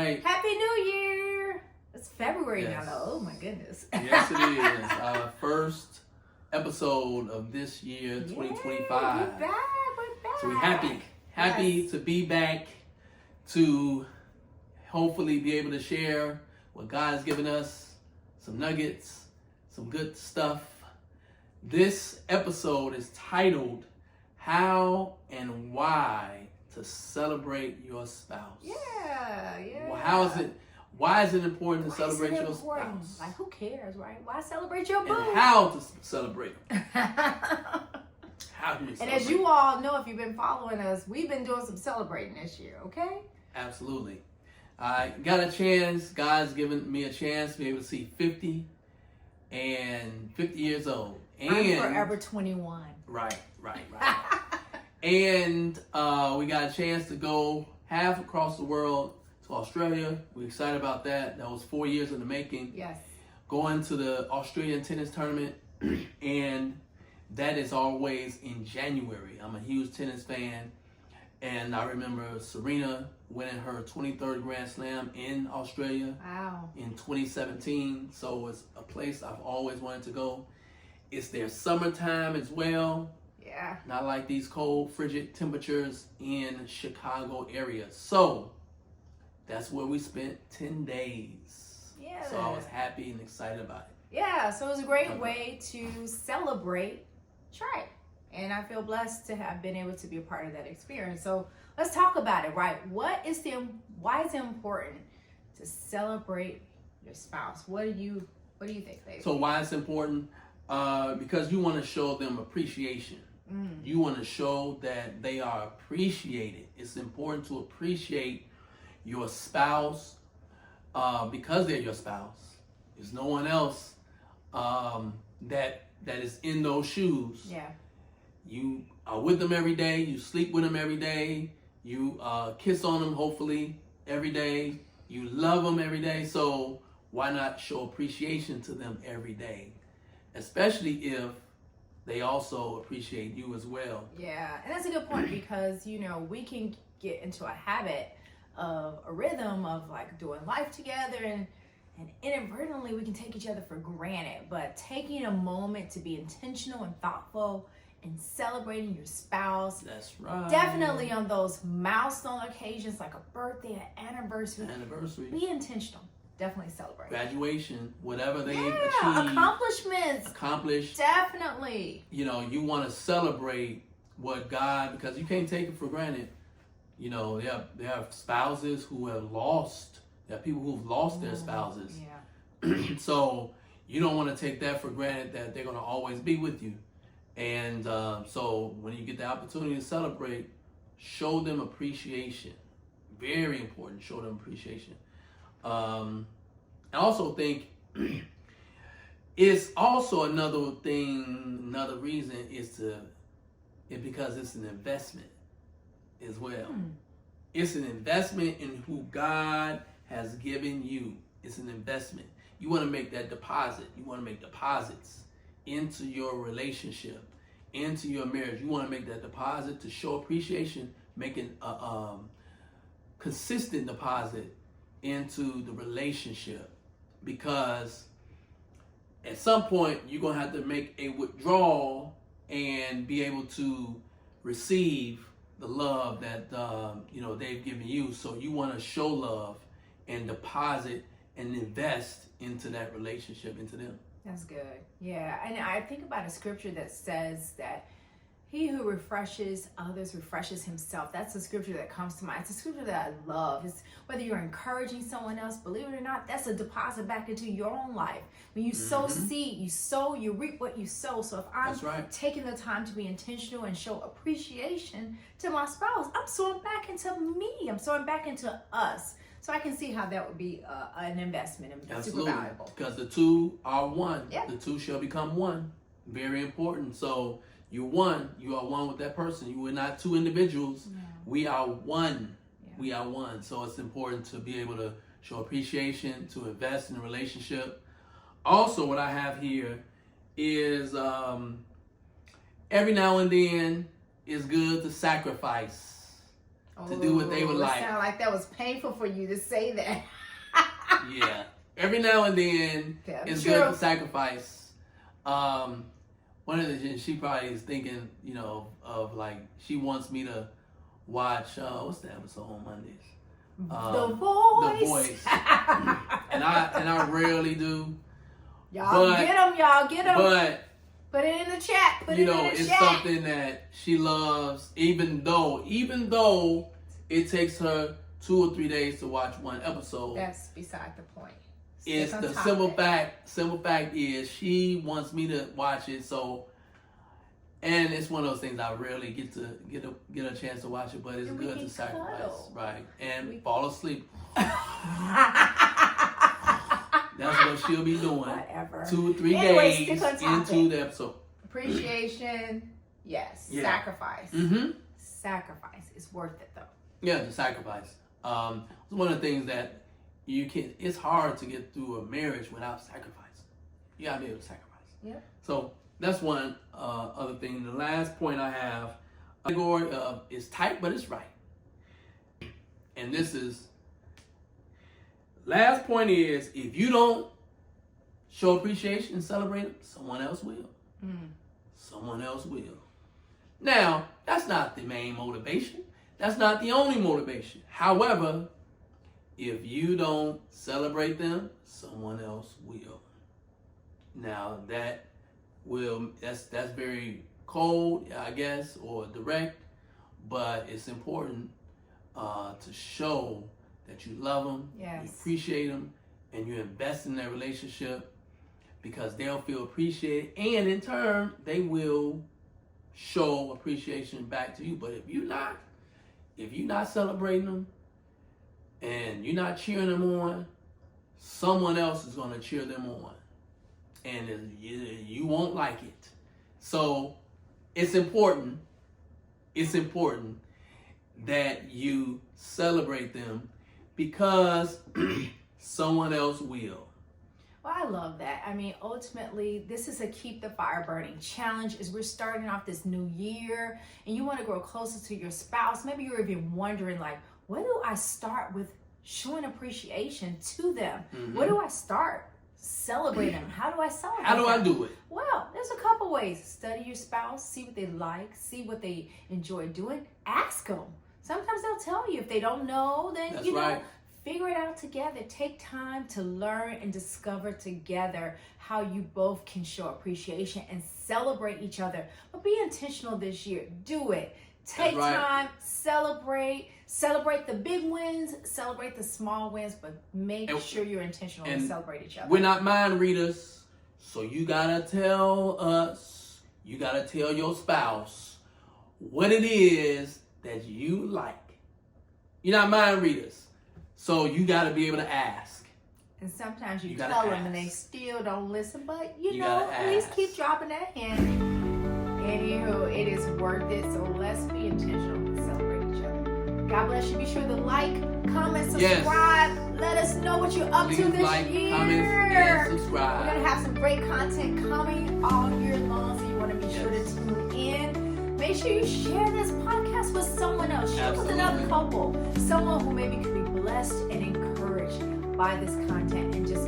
right. Happy New Year. It's February Yes. now, though. Oh, my goodness. Yes, it is. Our first episode of this year, 2025. We're back. So we're happy Yes. to be back to hopefully be able to share what God has given us, some nuggets, some good stuff. This episode is titled, How and Why to Celebrate Your Spouse. Yeah. Well, why is it important to celebrate your important? spouse? Like, who cares, right? Why celebrate your boo? And how to celebrate. How do we And celebrate? as you all know, if you've been following us, we've been doing some celebrating this year, okay? Absolutely. I got a chance. God's given me a chance to be able to see 50 years old. And I'm forever 21. Right. And we got a chance to go half across the world to Australia. We're excited about that. That was 4 years in the making. Yes. Going to the Australian tennis tournament, and that is always in January. I'm a huge tennis fan, and I remember Serena winning her 23rd Grand Slam in Australia. Wow. In 2017. So it's a place I've always wanted to go. It's their summertime as well. Yeah. Not like these cold, frigid temperatures in Chicago area. So that's where we spent 10 days. Yeah. So I was happy and excited about it. Yeah, so it was a great way to celebrate Trey. And I feel blessed to have been able to be a part of that experience. So let's talk about it, right? Why is it important to celebrate your spouse? What do you think, baby? So why it's important? Because you want to show them appreciation. You want to show that they are appreciated. It's important to appreciate your spouse because they're your spouse. There's no one else that is in those shoes. Yeah. You are with them every day. You sleep with them every day. You kiss on them, hopefully, every day. You love them every day. So why not show appreciation to them every day? Especially if they also appreciate you as well. Yeah, and that's a good point because, we can get into a habit of a rhythm of like doing life together and inadvertently we can take each other for granted. But taking a moment to be intentional and thoughtful and celebrating your spouse. That's right. Definitely on those milestone occasions like a birthday, an anniversary. Be intentional. Definitely celebrate. Graduation, whatever they achieve. Accomplished. Definitely. You want to celebrate what God, because you can't take it for granted. There are spouses who have lost. There are people who've lost their spouses. Yeah. So you don't want to take that for granted that they're going to always be with you. And so when you get the opportunity to celebrate, show them appreciation. Very important. Show them appreciation. I also think it's also another reason is because it's an investment as well. It's an investment in who God has given you. It's an investment. You want to make that deposit. You want to make deposits into your relationship, into your marriage. You want to make that deposit to show appreciation, making a consistent deposit into the relationship, because at some point you're going to have to make a withdrawal and be able to receive the love that they've given you. So you want to show love and deposit and invest into that relationship, into them. That's good. Yeah, and I think about a scripture that says that he who refreshes others refreshes himself. That's a scripture that comes to mind. It's a scripture that I love. It's whether you're encouraging someone else, believe it or not, that's a deposit back into your own life. When you sow seed, you reap what you sow. So if I'm taking the time to be intentional and show appreciation to my spouse, I'm sowing back into me. I'm sowing back into us. So I can see how that would be an investment and super valuable. Because the two are one. Yep. The two shall become one. Very important. So you're one. You are one with that person. You are not two individuals. No. We are one. Yeah. We are one. So it's important to be able to show appreciation, to invest in a relationship. Also, what I have here is every now and then it's good to sacrifice to do what they would like. It sounded like that was painful for you to say that. Yeah. Every now and then, it's good to sacrifice. One of the things she probably is thinking, you know, of like, she wants me to watch, what's the episode on Mondays? The Voice. The Voice. and I rarely do. Y'all get them. But put it in the chat. It's something that she loves, even though it takes her 2 or 3 days to watch one episode. That's beside the point. It's the simple fact is she wants me to watch it, so, and it's one of those things I rarely get a chance to watch it, but it's good to sacrifice, right? And fall asleep. That's what she'll be doing. Whatever. 2 or 3 days into the episode. Appreciation, yes. Yeah. Sacrifice. Mm-hmm. Sacrifice is worth it, though. Yeah, the sacrifice. It's one of the things that it's hard to get through a marriage without sacrifice. You gotta be able to sacrifice. Yeah. So that's one other thing. The last point I have, category is tight, but it's right. And last point is, if you don't show appreciation and celebrate it, someone else will. Someone else will. Now, that's not the main motivation. That's not the only motivation. However, if you don't celebrate them, someone else will. Now that's very cold, I guess, or direct, but it's important to show that you love them, yes. You appreciate them, and you invest in their relationship, because they'll feel appreciated, and in turn, they will show appreciation back to you. But if you're not celebrating them, and you're not cheering them on, someone else is going to cheer them on. And you won't like it. So it's important that you celebrate them, because someone else will. Well, I love that. I mean, ultimately, this is a Keep the Fire Burning challenge as we're starting off this new year, and you want to grow closer to your spouse. Maybe you're even wondering, like, where do I start with showing appreciation to them? Mm-hmm. Where do I start? Celebrate them. How do I celebrate How do them? I do it? Well, there's a couple ways. Study your spouse, see what they like, see what they enjoy doing. Ask them. Sometimes they'll tell you. If they don't know, then That's you know, right. Figure it out together. Take time to learn and discover together how you both can show appreciation and celebrate each other. But be intentional this year. Do it. Take time, celebrate the big wins, celebrate the small wins, but make sure you're intentional and celebrate each other. We're not mind readers, so you gotta tell your spouse what it is that you like. You're not mind readers, so you gotta be able to ask. And sometimes you tell them and they still don't listen, but you know, at ask. least keep dropping that hint. Anywho, it is worth it, so let's be intentional and celebrate each other. God bless you. Be sure to like, comment, subscribe. Yes. Let us know what you're up to this year. Comment, and subscribe. We're going to have some great content coming all year long, so you want to be sure to tune in. Make sure you share this podcast with someone else. Share with another couple. Someone who maybe could be blessed and encouraged by this content, and just